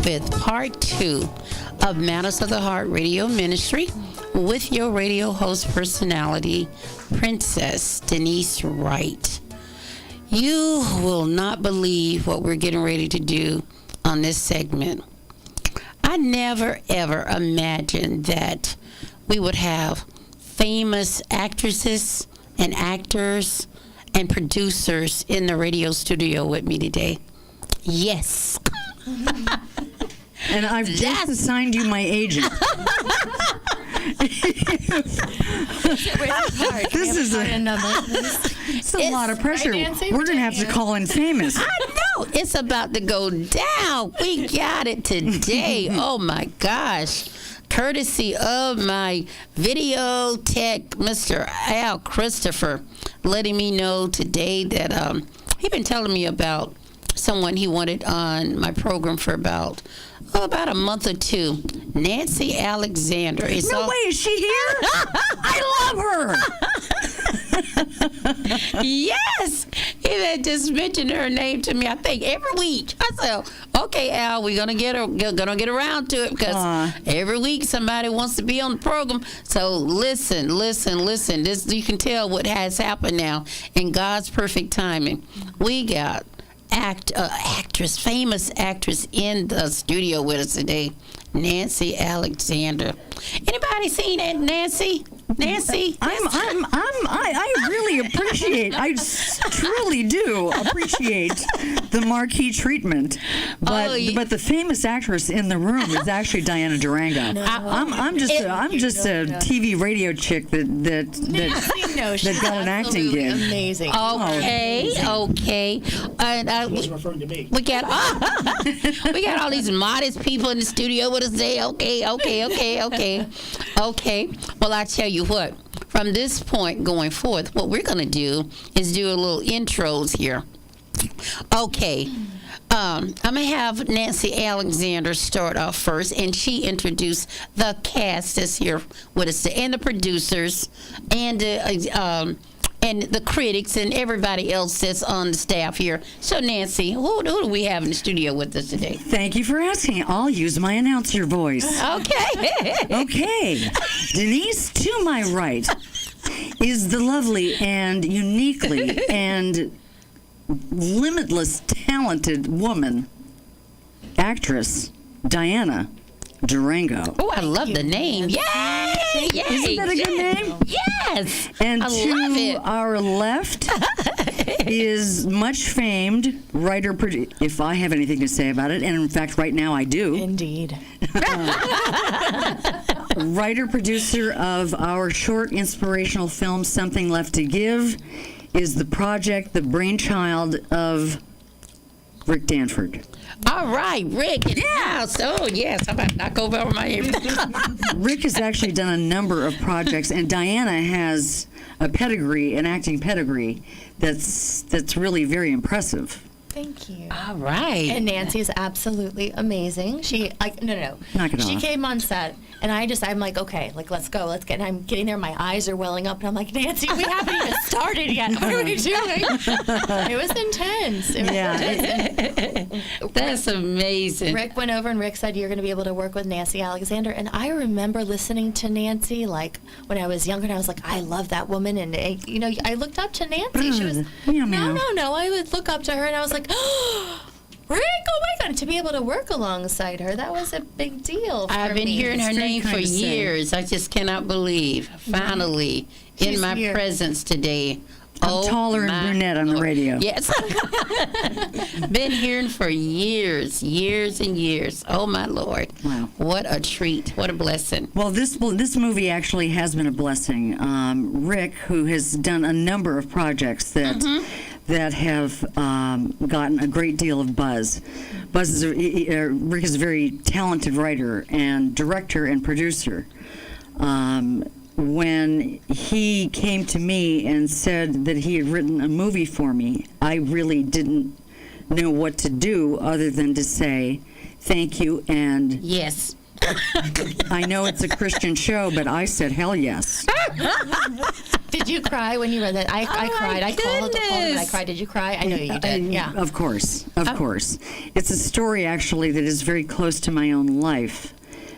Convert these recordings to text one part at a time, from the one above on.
with part 2 of Matters of the Heart Radio Ministry with your radio host personality, Princess Denise Wright. You will not believe what we're getting ready to do on this segment. I never, ever imagined that we would have famous actresses and actors and producers in the radio studio with me today. Yes. And I've just assigned you my agent. This is it's a lot of pressure. We're going to have to call in famous. I know. It's about to go down. We got it today. Oh, my gosh. Courtesy of my video tech, Mr. Al Christopher, letting me know today that he's been telling me about someone he wanted on my program for about a month or two. Nancy Alexander. Way, is she here? I love her. Yes. He had just mentioned her name to me, I think, every week. I said, okay, Al, we're going to get around to it because every week somebody wants to be on the program. So listen. This, you can tell what has happened now in God's perfect timing. We got famous actress in the studio with us today, Nancy Alexander. Anybody seen that, Nancy? I really appreciate. I truly do appreciate the marquee treatment. But the famous actress in the room is actually Diana Durango. No. I'm just a TV radio chick that got an acting gig. Amazing. Okay. He wasn't referring to me. We got all these modest people in the studio with us today. Okay. Well, I tell you what. From this point going forth, what we're going to do is do a little intros here. Okay. I'm going to have Nancy Alexander start off first, and she introduced the cast that's here with us, and the producers, and the critics, and everybody else that's on the staff here. So, Nancy, who do we have in the studio with us today? Thank you for asking. I'll use my announcer voice. Okay. Okay. Denise, to my right, is the lovely and uniquely and limitless talented woman, actress, Diana Durango. Oh, I love the name. Yay! Isn't that a good name? Yes. And love to it. our left is much famed writer, if I have anything to say about it, and in fact right now I do. Indeed. Writer, producer of our short inspirational film, Something Left to Give, is the brainchild of Rick Danford. All right, Rick in the house. Oh, yes. I'm about to knock over my ear. Rick has actually done a number of projects, and Diana has an acting pedigree that's really very impressive. Thank you. All right. And Nancy is absolutely amazing. No. Knock it She off. came on set, and I'm like, okay, let's go, let's get. And I'm getting there, my eyes are welling up, and I'm like, Nancy, we haven't even started yet. What are we doing? It was intense. That's amazing. Rick went over, and Rick said, you're going to be able to work with Nancy Alexander. And I remember listening to Nancy, like, when I was younger, and I was like, I love that woman. And, I looked up to Nancy. She was, no. I would look up to her, and I was like, Rick, oh my God, to be able to work alongside her, that was a big deal for me. I've been hearing her name for kind of years. I just cannot believe, finally, in my presence today. I'm taller and brunette on the radio. Yes. Been hearing for years and years. Oh, my Lord. Wow. What a treat. What a blessing. Well, this movie actually has been a blessing. Rick, who has done a number of projects that have gotten a great deal of buzz. Rick is a very talented writer and director and producer. When he came to me and said that he had written a movie for me, I really didn't know what to do other than to say thank you and yes. I know it's a Christian show, but I said hell yes. Did you cry when you read that? I cried. I called him and I cried. Did you cry? I know you did. Yeah. Of course. Of course. It's a story, actually, that is very close to my own life.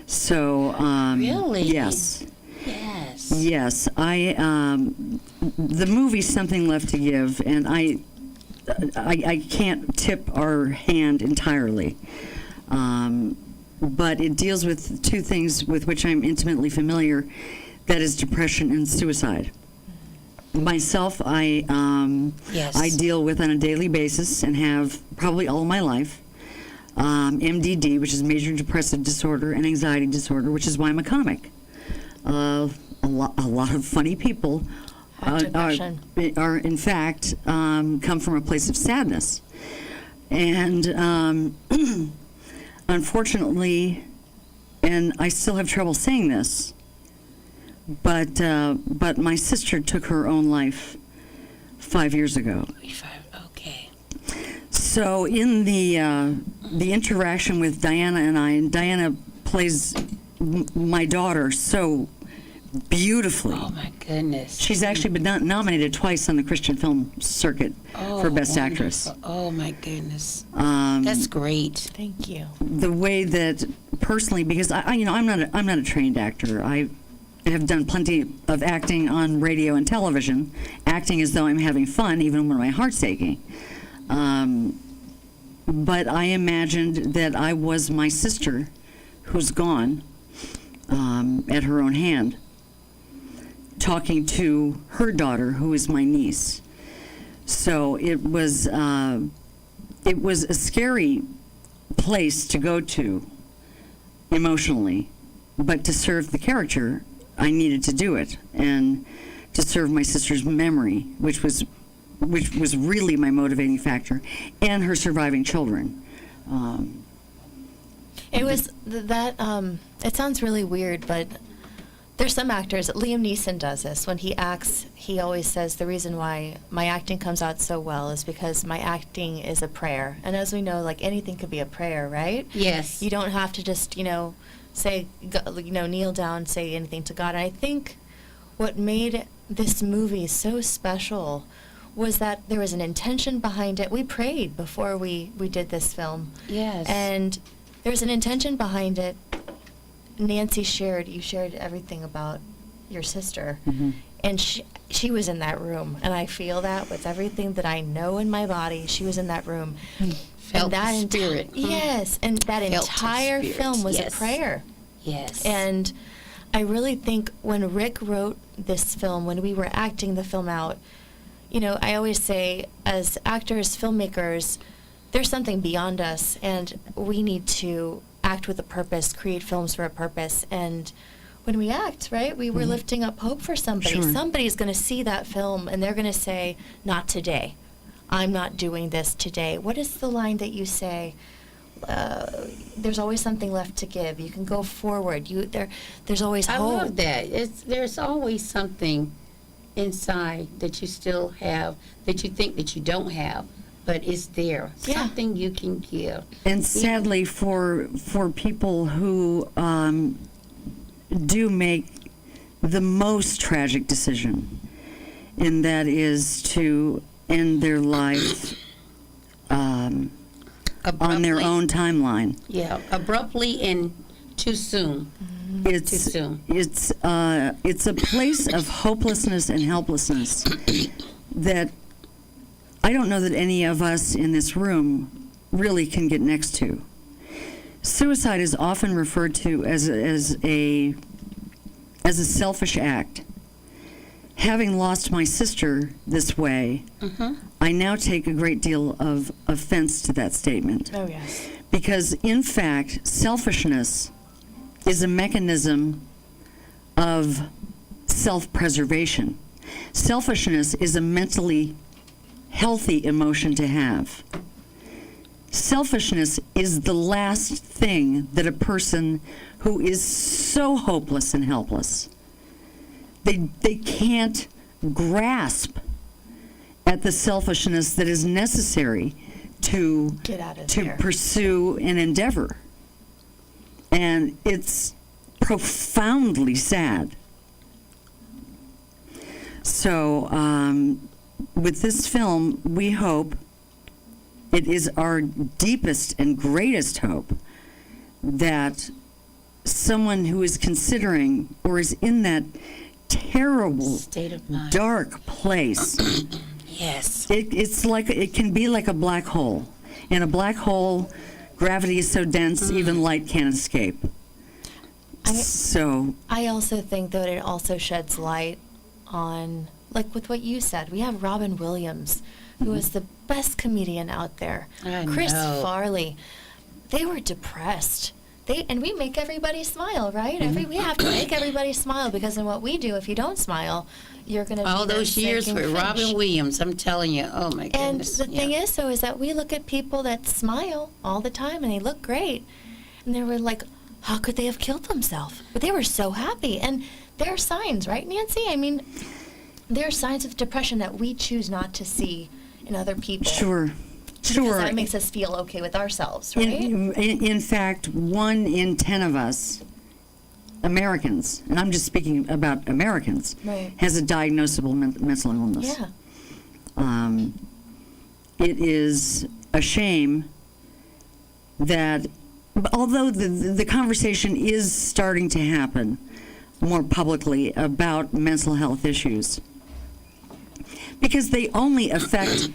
So, Really? Yes. Yes. Yes. The movie's Something Left to Give, and I can't tip our hand entirely. But it deals with two things with which I'm intimately familiar, that is depression and suicide. Myself, I deal with on a daily basis and have probably all my life. MDD, which is major depressive disorder, and anxiety disorder, which is why I'm a comic. A lot of funny people are in fact come from a place of sadness, and unfortunately, and I still have trouble saying this, but my sister took her own life 5 years ago. Okay. So in the interaction with Diana and Diana plays my daughter so beautifully. Oh my goodness. She's actually been nominated twice on the Christian film circuit for Best wonderful. Actress. Oh my goodness. That's great. Thank you. The way that personally, because I'm not a trained actor. I have done plenty of acting on radio and television, acting as though I'm having fun, even when my heart's aching. But I imagined that I was my sister, who's gone, at her own hand, talking to her daughter, who is my niece. So it was a scary place to go to emotionally, but to serve the character, I needed to do it, and to serve my sister's memory, which was really my motivating factor, and her surviving children. It was that. It sounds really weird, but there's some actors. Liam Neeson does this when he acts. He always says the reason why my acting comes out so well is because my acting is a prayer. And as we know, like anything could be a prayer, right? Yes. You don't have to just say kneel down, say anything to God. And I think what made this movie so special was that there was an intention behind it. We prayed before we did this film. Yes. And there's an intention behind it. Nancy you shared everything about your sister. Mm-hmm. And she was in that room. And I feel that with everything that I know in my body, she was in that room. Felt and that the spirit. Yes. And that Felt the entire spirit. film was Yes. a prayer. Yes. And I really think when Rick wrote this film, when we were acting the film out, I always say, as actors, filmmakers, there's something beyond us, and we need to act with a purpose, create films for a purpose. And when we act, right, we were lifting up hope for somebody. Sure. Somebody's going to see that film, and they're going to say, not today. I'm not doing this today. What is the line that you say? There's always something left to give. You can go forward. There's always I hope. love that. There's always something inside that you still have, that you think that you don't have, but it's there. Yeah. Something you can give. And sadly, for people who do make the most tragic decision, and that is to end their life on their Abruptly. own timeline. Yeah, abruptly and too soon. It's Too soon. it's a place of hopelessness and helplessness that I don't know that any of us in this room really can get next to. Suicide is often referred to as a selfish act. Having lost my sister this way, I now take a great deal of offense to that statement. Oh, yes. Because, in fact, selfishness is a mechanism of self-preservation. Selfishness is a mentally healthy emotion to have. Selfishness is the last thing that a person who is so hopeless and helpless, they can't grasp at the selfishness that is necessary to Get out of there. pursue an endeavor. And it's profoundly sad. So, with this film, we hope, it is our deepest and greatest hope, that someone who is considering or is in that terrible, State of mind. dark place, Yes. it's like, it can be like a black hole. In a black hole, gravity is so dense, even light can't escape. So, I also think that it also sheds light on, like with what you said, we have Robin Williams, who is the best comedian out there. I Chris know. Farley. They were depressed. And we make everybody smile, right? We have to make everybody smile, because in what we do, if you don't smile, you're going to All be those years with Robin Williams, I'm telling you, oh my And goodness. the thing is, though, is that we look at people that smile all the time and they look great, and they were like, how could they have killed themselves? But they were so happy. And there are signs, right, Nancy? I mean, there are signs of depression that we choose not to see in other people. sure. Because that makes us feel okay with ourselves, right? In fact, 1 in 10 of us, Americans, and I'm just speaking about Americans, Right. has a diagnosable mental illness. Yeah. It is a shame that, although the conversation is starting to happen more publicly about mental health issues, because they only affect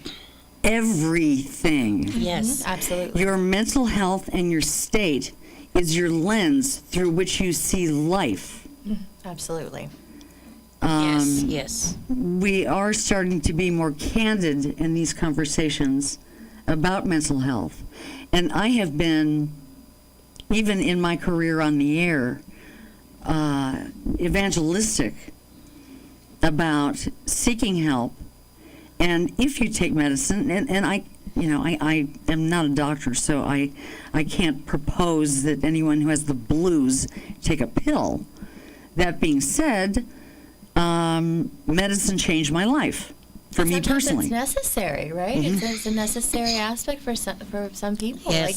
everything. Yes. Absolutely. Your mental health and your state is your lens through which you see life. Absolutely. Yes. We are starting to be more candid in these conversations about mental health. And I have been, even in my career on the air, evangelistic about seeking help. And if you take medicine, and I am not a doctor, so I can't propose that anyone who has the blues take a pill. That being said, medicine changed my life, for me Sometimes personally. it's necessary, right? It's a necessary aspect for some people. Yes. Like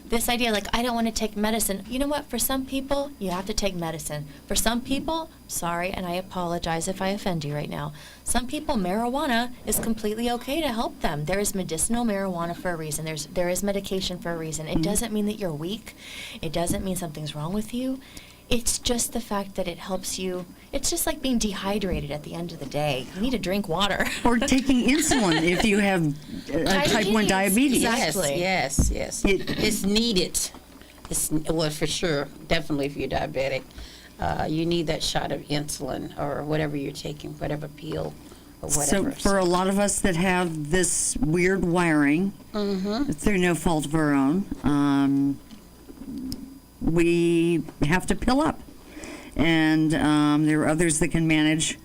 this idea, like, I don't want to take medicine. You know what? For some people, you have to take medicine. For some people, sorry, and I apologize if I offend you right now. Some people, marijuana is completely okay to help them. There is medicinal marijuana for a reason. There is medication for a reason. It doesn't mean that you're weak. It doesn't mean something's wrong with you. It's just the fact that it helps you. It's just like being dehydrated at the end of the day. You need to drink water. Or taking insulin if you have type 1 diabetes. Exactly. Yes. It's needed. Well, for sure, definitely if you're diabetic. You need that shot of insulin or whatever you're taking, whatever pill or whatever. So for a lot of us that have this weird wiring, through no fault of our own, we have to pill up. And there are others that can manage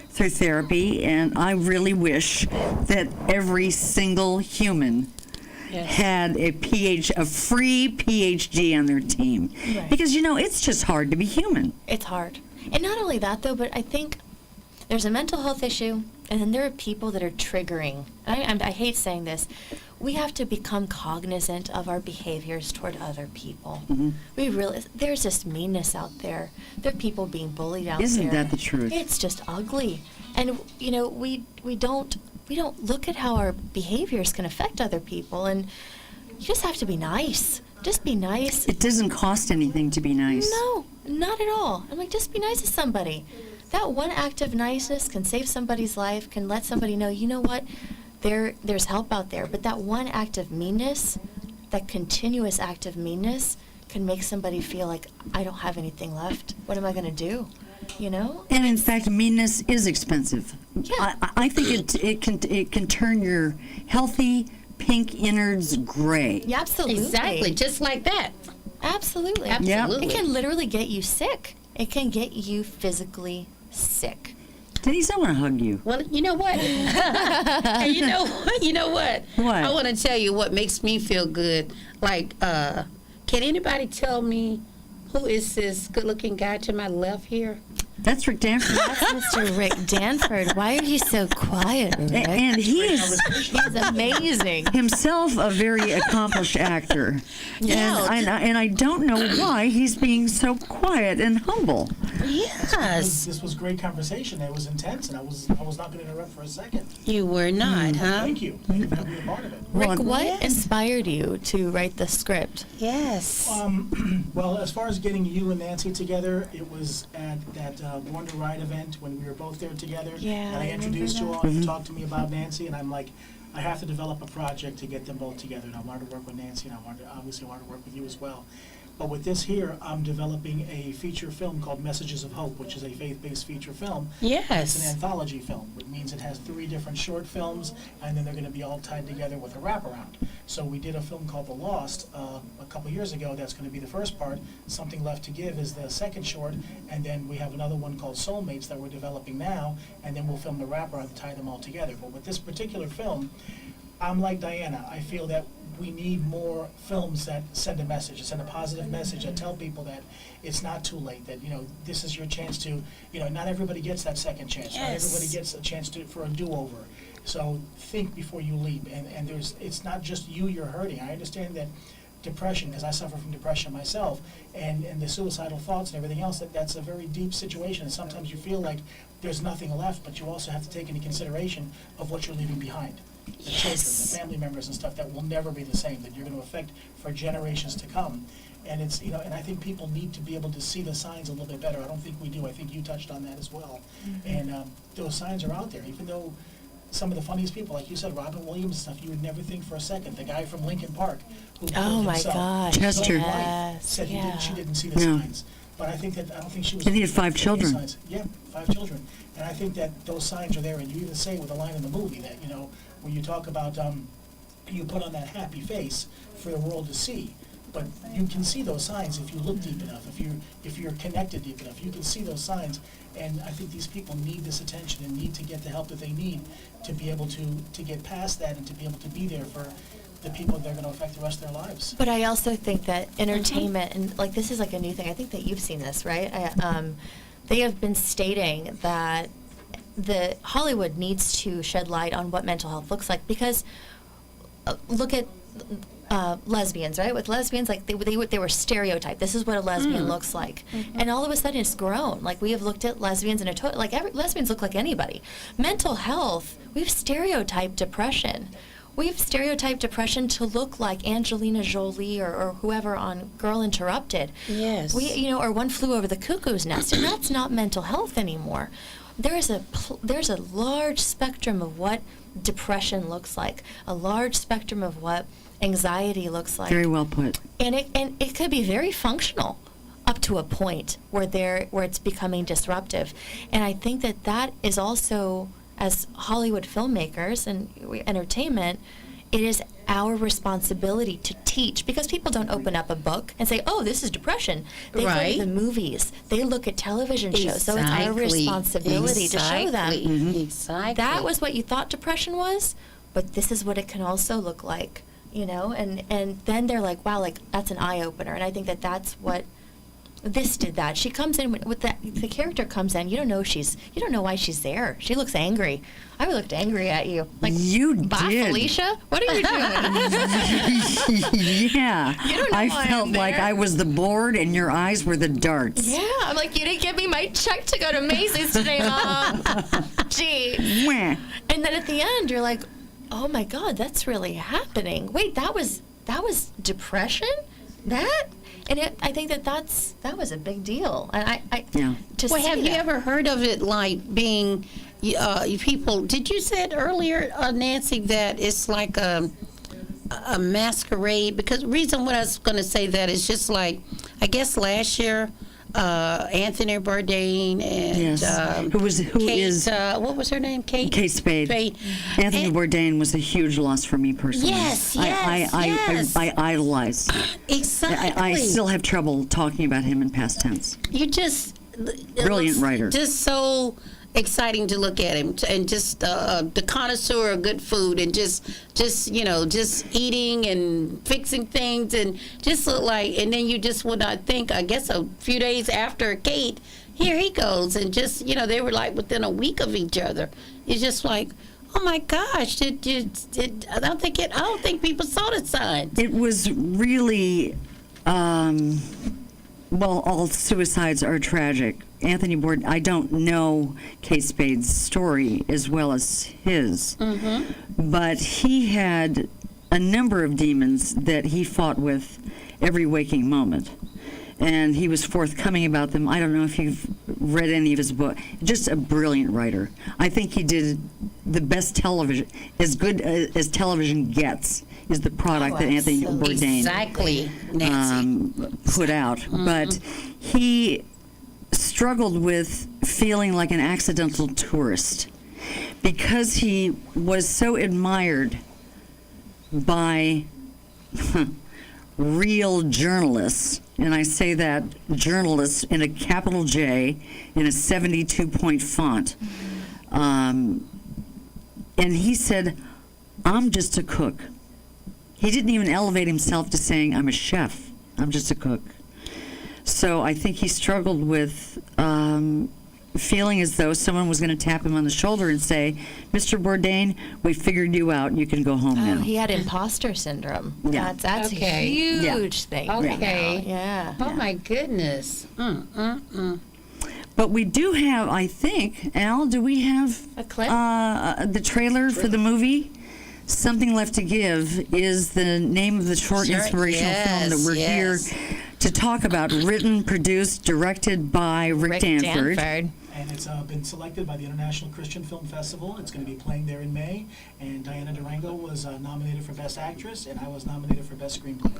through therapy. And I really wish that every single human had a free PhD on their team. Right. Because, it's just hard to be human. It's hard. And not only that, though, but I think there's a mental health issue, and then there are people that are triggering. I hate saying this. We have to become cognizant of our behaviors toward other people. We realize there's just meanness out there. There are people being bullied out there. Isn't that the truth? It's just ugly. And, we don't look at how our behaviors can affect other people, and you just have to be nice. Just be nice. It doesn't cost anything to be nice. No, not at all. I'm like, just be nice to somebody. That one act of niceness can save somebody's life, can let somebody know, you know what, there's help out there. But that one act of meanness, that continuous act of meanness, can make somebody feel like, I don't have anything left. What am I going to do? And in fact, meanness is expensive. Yeah. I think it can turn your healthy pink innards gray. Yeah, absolutely. Exactly, just like that. Absolutely. Absolutely. It can literally get you sick. It can get you physically sick. Denise, I want to hug you. Well, you know what? And you know what? What? I want to tell you what makes me feel good. Like, can anybody tell me who is this good-looking guy to my left here? That's Rick Danford. That's Mr. Rick Danford. Why are you so quiet, Rick? And he is He's amazing. himself a very accomplished actor. Yeah. And I don't know why he's being so quiet and humble. Yes. This was great conversation. It was intense, and I was not going to interrupt for a second. You were not, huh? Thank you. Thank you for being a part of it. Rick, what yes. inspired you to write the script? Yes. Well, as far as getting you and Nancy together, it was at that Wonder Ride event when we were both there together. Yeah, And I I introduced you remember all, and you talked to me about Nancy, and I'm like, I have to develop a project to get them both together. And I wanted to work with Nancy, and I wanted to work with you as well. But with this here, I'm developing a feature film called Messages of Hope, which is a faith-based feature film. It's an Yes. anthology film, which means it has 3 different short films, and then they're going to be all tied together with a wraparound. So we did a film called The Lost a couple years ago. That's going to be the first part. Something Left to Give is the second short, and then we have another one called Soulmates that we're developing now, and then we'll film the wraparound to tie them all together. But with this particular film, I'm like Diana. I feel that we need more films that send a message, send a positive message, that tell people that it's not too late, that, this is your chance to, not everybody gets that second chance. Not Yes. everybody gets a chance for a do-over. So think before you leap, and it's not just you're hurting. I understand that depression, because I suffer from depression myself, and the suicidal thoughts and everything else, that's a very deep situation, and sometimes you feel like there's nothing left, but you also have to take into consideration of what you're leaving behind. The children, the family members and stuff that will never be the same, that you're going to affect for generations to come. And it's, and I think people need to be able to see the signs a little bit better. I don't think we do. I think you touched on that as well. And those signs are out there, even though some of the funniest people, like you said, Robin Williams and stuff, you would never think for a second. The guy from Lincoln Park who Oh killed my himself, gosh. Chester. his wife, Yes, said she didn't see the Yeah. signs. But I don't think she was. And he had 5 looking for children. signs. Yeah, 5 children. And I think that those signs are there, and you even say with a line in the movie that, when you talk about, you put on that happy face for the world to see. But you can see those signs if you look deep enough, if you're connected deep enough, you can see those signs. And I think these people need this attention and need to get the help that they need to be able to get past that and to be able to be there for the people that are going to affect the rest of their lives. But I also think that entertainment, and like this is like a new thing. I think that you've seen this, right? They have been stating that the Hollywood needs to shed light on what mental health looks like, because look at lesbians, right? With lesbians, like they were stereotyped. This is what a lesbian looks like, and all of a sudden it's grown. Like we have looked at lesbians and lesbians look like anybody. Mental health, we've stereotyped depression. We've stereotyped depression to look like Angelina Jolie or whoever on Girl Interrupted. Yes. Or One Flew Over the Cuckoo's Nest, and that's not mental health anymore. There's a large spectrum of what depression looks like, a large spectrum of what anxiety looks like. Very well put. And it could be very functional up to a point where it's becoming disruptive. And I think that is also, as Hollywood filmmakers and entertainment, it is our responsibility to teach, because people don't open up a book and say, oh, this is depression. They Right. go to the movies. They look at television shows. So it's our Exactly. responsibility to show them. Exactly. That was what you thought depression was, but this is what it can also look like, and then they're like, wow, like that's an eye-opener. And I think that's what this did. That she comes in with the character comes in, you don't know why she's there. She looks angry. I looked angry at you, like, You bye did. Felicia, what are you doing? Yeah. You don't know I why felt I'm like there. I was the board and your eyes were the darts. Yeah, I'm like, you didn't give me my check to go to Macy's today, Mom. Gee. Mwah. And then at the end, you're like, oh my God, that's really happening. Wait, that was depression? I think that was a big deal. And Yeah. Well, have you ever heard of it like being, people, did you said earlier, Nancy, that it's like a masquerade? Because the reason what I was going to say that is just like, I guess last year, Anthony Bourdain and Yes. Who Kate, is what was her name? Kate Spade. Anthony And- Bourdain was a huge loss for me personally. Yes, I idolize. Exactly. I still have trouble talking about him in past tense. You just Brilliant writer. Just so exciting to look at him, and just the connoisseur of good food, and just eating and fixing things, and just look like. And then you just would not think. I guess a few days after Kate, here he goes. And just, they were like within a week of each other. It's just like, oh my gosh, I don't think people saw the signs. It was really, all suicides are tragic. Anthony Bourdain, I don't know Kate Spade's story as well as his, but he had a number of demons that he fought with every waking moment. And he was forthcoming about them. I don't know if you've read any of his books. Just a brilliant writer. I think he did the best television, as good as television gets, is the product that Anthony Bourdain put out. But he struggled with feeling like an accidental tourist because he was so admired by real journalists, and I say that journalists in a capital J in a 72-point font. And he said, I'm just a cook. He didn't even elevate himself to saying, I'm a chef. I'm just a cook. So I think he struggled with feeling as though someone was going to tap him on the shoulder and say, Mr. Bourdain, we figured you out. You can go home now. He had imposter syndrome. Yeah. That's a huge thing. Okay. Right now. Yeah. Oh, my goodness. But we do have, I think, Al, do we have A clip? The trailer for the movie? Something Left to Give is the name of the short inspirational film that we're here to talk about. Written, produced, directed by Rick Danford. And it's been selected by the International Christian Film Festival. It's going to be playing there in May. And Diana Durango was nominated for Best Actress, and I was nominated for Best Screenplay.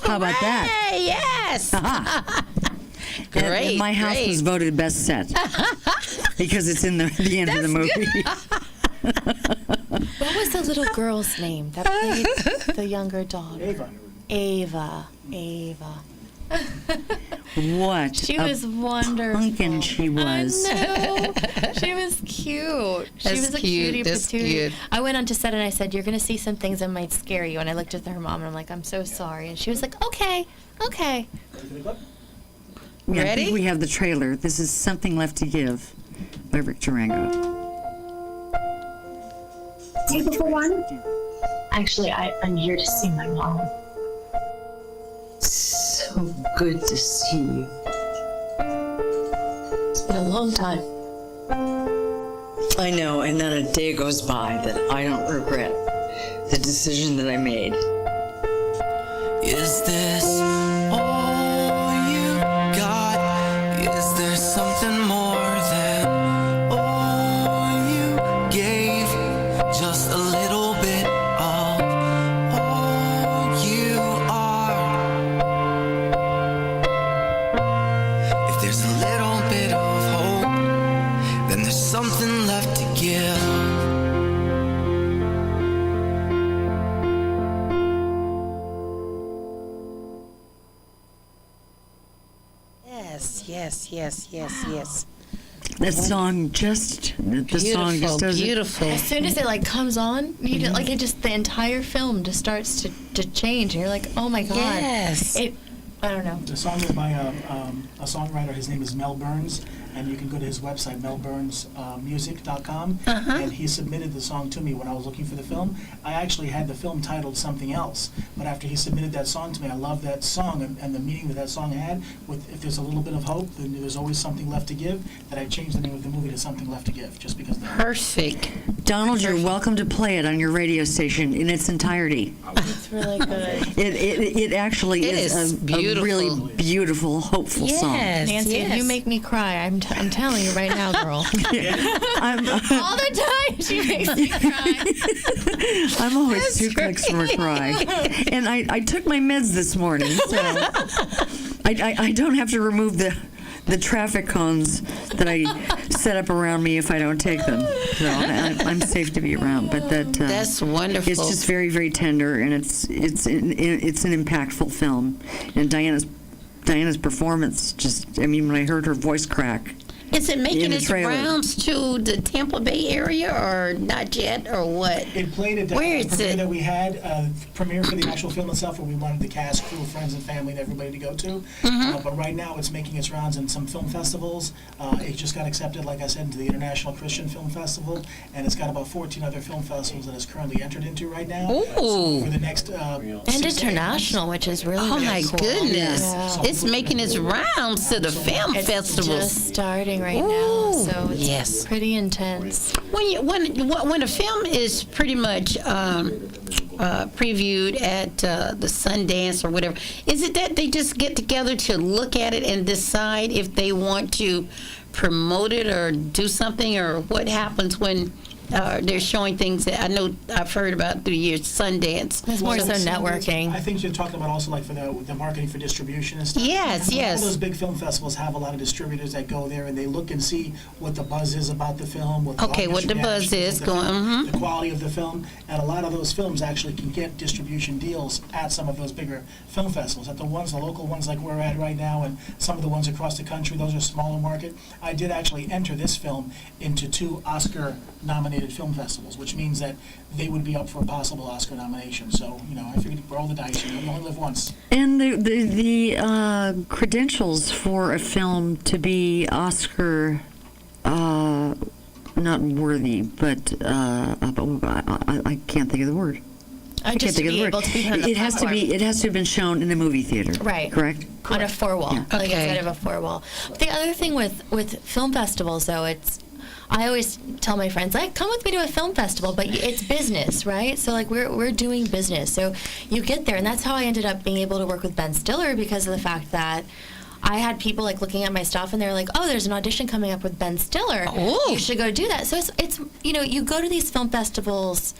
How about that? Yes. Great. And my house was voted Best Set because it's in the end of the movie. What was the little girl's name that played the younger daughter? Ava. Ava. What She a was wonderful. pumpkin she was. I know. She was cute. She That's was a cute. cutie That's patootie. cute. I went on to set and I said, you're going to see some things that might scare you. And I looked at her mom and I'm like, I'm so sorry. And she was like, okay. Ready for the clip? Yeah, I Ready? think we have the trailer. This is Something Left to Give by Rick Durango. Beautiful one. Actually, I'm here to see my mom. So good to see you. It's been a long time. I know, and not a day goes by that I don't regret the decision that I made. Is this all you got? Is there something more than all you gave? Just a little bit of all you are. If there's a little bit of hope, then there's something left to give. Yes. That song just, the song just does it. Beautiful. As soon as it comes on, you just, the entire film just starts to change. And you're like, oh my God. Yes. I don't know. The song is by a songwriter. His name is Mel Burns, and you can go to his website, melburnsmusic.com, and he submitted the song to me when I was looking for the film. I actually had the film titled something else, but after he submitted that song to me, I love that song and the meaning that song had. With if there's a little bit of hope, then there's always something left to give. That I changed the name of the movie to Something Left to Give, just because of that. Perfect. Donald, you're welcome to play it on your radio station in its entirety. It's really good. It actually It is is a beautiful. really beautiful, hopeful song. Nancy, if you make me cry, I'm telling you right now, girl. All the time she makes me cry. I'm always two clicks from a cry. And I took my meds this morning, so I don't have to remove the traffic cones that I set up around me if I don't take them. So I'm safe to be around. But That's wonderful. it's just very, very tender, and it's an impactful film. And Diana's performance when I heard her voice crack, Is it In making the its trailer. rounds to the Tampa Bay area or not yet, or what? It played at the Where is premiere it? that we had, premiere for the actual film itself, where we wanted the cast, crew, friends, and family, and everybody to go to. But right now, it's making its rounds in some film festivals. It just got accepted, like I said, into the International Christian Film Festival, and it's got about 14 other film festivals that it's currently entered into right now. Ooh. For the next And 6 to 8 months. international, which is really, Oh really my cool. goodness! Yeah. It's making its rounds to the film It's festivals. just starting right now, Ooh, so it's yes. pretty intense. When a film is pretty much previewed at the Sundance or whatever, is it that they just get together to look at it and decide if they want to promote it or do something, or what happens when they're showing things that I know I've heard about through the years, Sundance? It's more so Well, networking. I think you're talking about also like for the marketing for distribution and stuff. Yes, All yes. those big film festivals have a lot of distributors that go there and they look and see what the buzz is about the film. What the Okay, what audience the buzz reaction is to the going- film, the quality of the film, and a lot of those films actually can get distribution deals at some of those bigger film festivals. At the local ones like we're at right now, and some of the ones across the country, those are smaller market. I did actually enter this film into 2 Oscar-nominated film festivals, which means that they would be up for a possible Oscar nomination. So, I figured roll the dice. You only live once. And the credentials for a film to be Oscar, not worthy, but I can't think of the word. I can't just to think of be the able word. to be on the It has to platform. be. It has to have been shown in a movie theater. Right. Correct. On a 4-wall, Yeah. like Okay. instead of a 4-wall. The other thing with film festivals, though, I always tell my friends, like, come with me to a film festival, but it's business, right? So, like, we're doing business. So you get there, and that's how I ended up being able to work with Ben Stiller, because of the fact that I had people, like, looking at my stuff, and they're like, oh, there's an audition coming up with Ben Stiller. Oh. You should go do that. So it's you go to these film festivals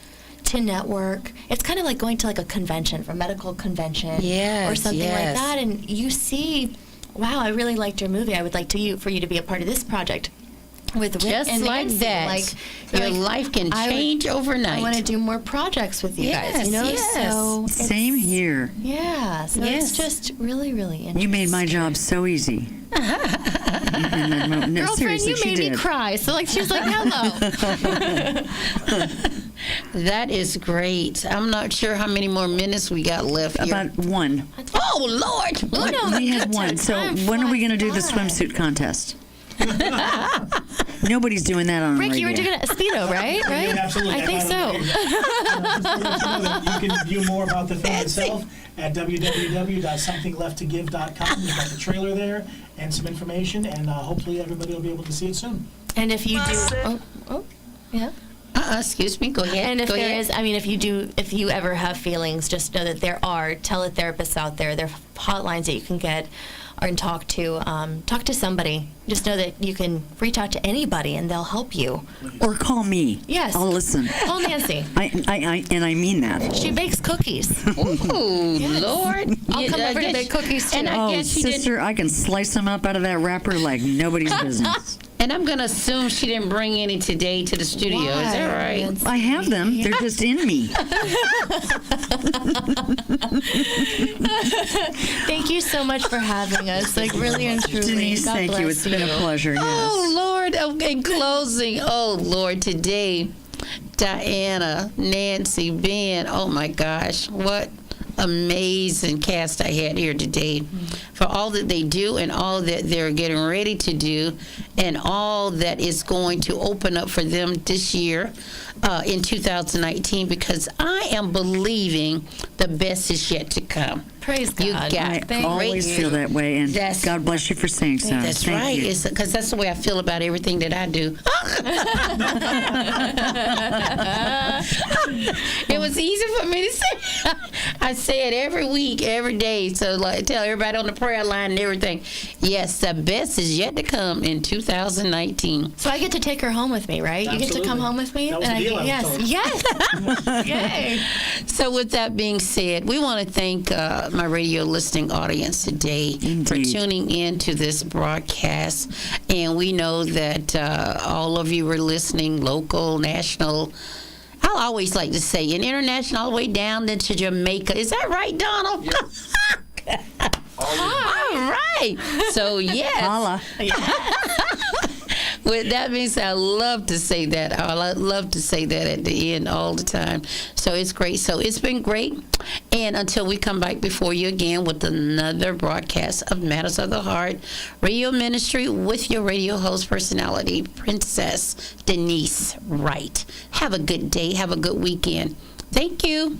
to network. It's kind of like going to, like, a convention, a medical convention, Yes, or something yes. like that, and you see, wow, I really liked your movie. I would like for you to be a part of this project with Rick Just and like Nancy. that. Like, Your like, life can I would- change overnight. I want to do more projects with you Yes, guys. yes. So it's- Same here. Yeah, so Yes. it's just really, really interesting. You made my job so easy. No, Girlfriend, seriously, you she made did. me cry. So like she was like, hello. That is great. I'm not sure how many more minutes we got left here. About 1. Oh, Lord. We have 1. So when are we going to do the swimsuit contest? Nobody's doing that on Rick, radio. you were doing a speedo, right? Right? Yeah, absolutely. I think so. You can view more about the film itself at www.somethinglefttogive.com. We've got the trailer there and some information, and hopefully everybody will be able to see it soon. And if you do, yeah. Excuse me. Go ahead. And if Go there ahead. is, I mean, if you ever have feelings, just know that there are teletherapists out there. There are hotlines that you can get and talk to somebody. Just know that you can reach out to anybody and they'll help you. Or call me. Yes. I'll listen. Call Nancy. I mean that. She bakes cookies. Ooh, Lord. I'll come I over to guess- bake cookies too. And I Oh, guess you didn't. sister, I can slice them up out of that wrapper like nobody's business. And I'm going to assume she didn't bring any today to the studio. Is that right? Nancy? I have them. They're just in me. Thank you so much for having us. Like, really and truly. Denise, God thank you. bless It's been a pleasure. Yes. Oh, Lord. In closing, oh, Lord, today, Diana, Nancy, Ben, oh, my gosh, what amazing cast I had here today for all that they do and all that they're getting ready to do and all that is going to open up for them this year in 2019, because I am believing the best is yet to come. Praise God. You got I Thank always you. feel that way, and That's- God bless you for saying so. That's Thank right. you. It's because that's the way I feel about everything that I do. It was easy for me to say. I say it every week, every day. So like tell everybody on the prayer line and everything. Yes, the best is yet to come in 2019. So I get to take her home with me, right? You get to come Absolutely. home with me? That was the deal I was yes, told. yes. Yay. So with that being said, we want to thank my radio listening audience today for Indeed. tuning in to this broadcast. And we know that all of you were listening, local, national. I always like to say, and international, all the way down into Jamaica. Is that right, Donald? Yes. All right. So, yes. Holla. Well, that means I love to say that. I love to say that at the end all the time. So it's great. So it's been great. And until we come back before you again with another broadcast of Matters of the Heart Radio Ministry with your radio host personality, Princess Denise Wright. Have a good day. Have a good weekend. Thank you.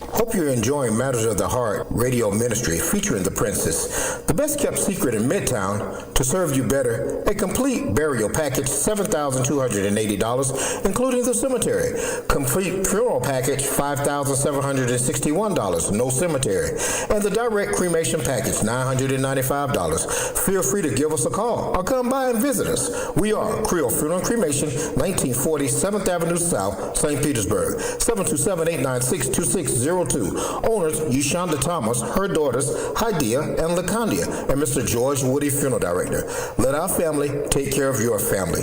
Hope you're enjoying Matters of the Heart Radio Ministry featuring the Princess. The best kept secret in Midtown to serve you better, a complete burial package, $7,280, including the cemetery. Complete funeral package, $5,761, no cemetery. And the direct cremation package, $995. Feel free to give us a call or come by and visit us. We are Creole Funeral and Cremation, 1940 7th Avenue South, St. Petersburg, 727-896-2602. Owners, Yushanda Thomas, her daughters, Hydea and Lacondia, and Mr. George Woody, Funeral Director. Let our family take care of your family.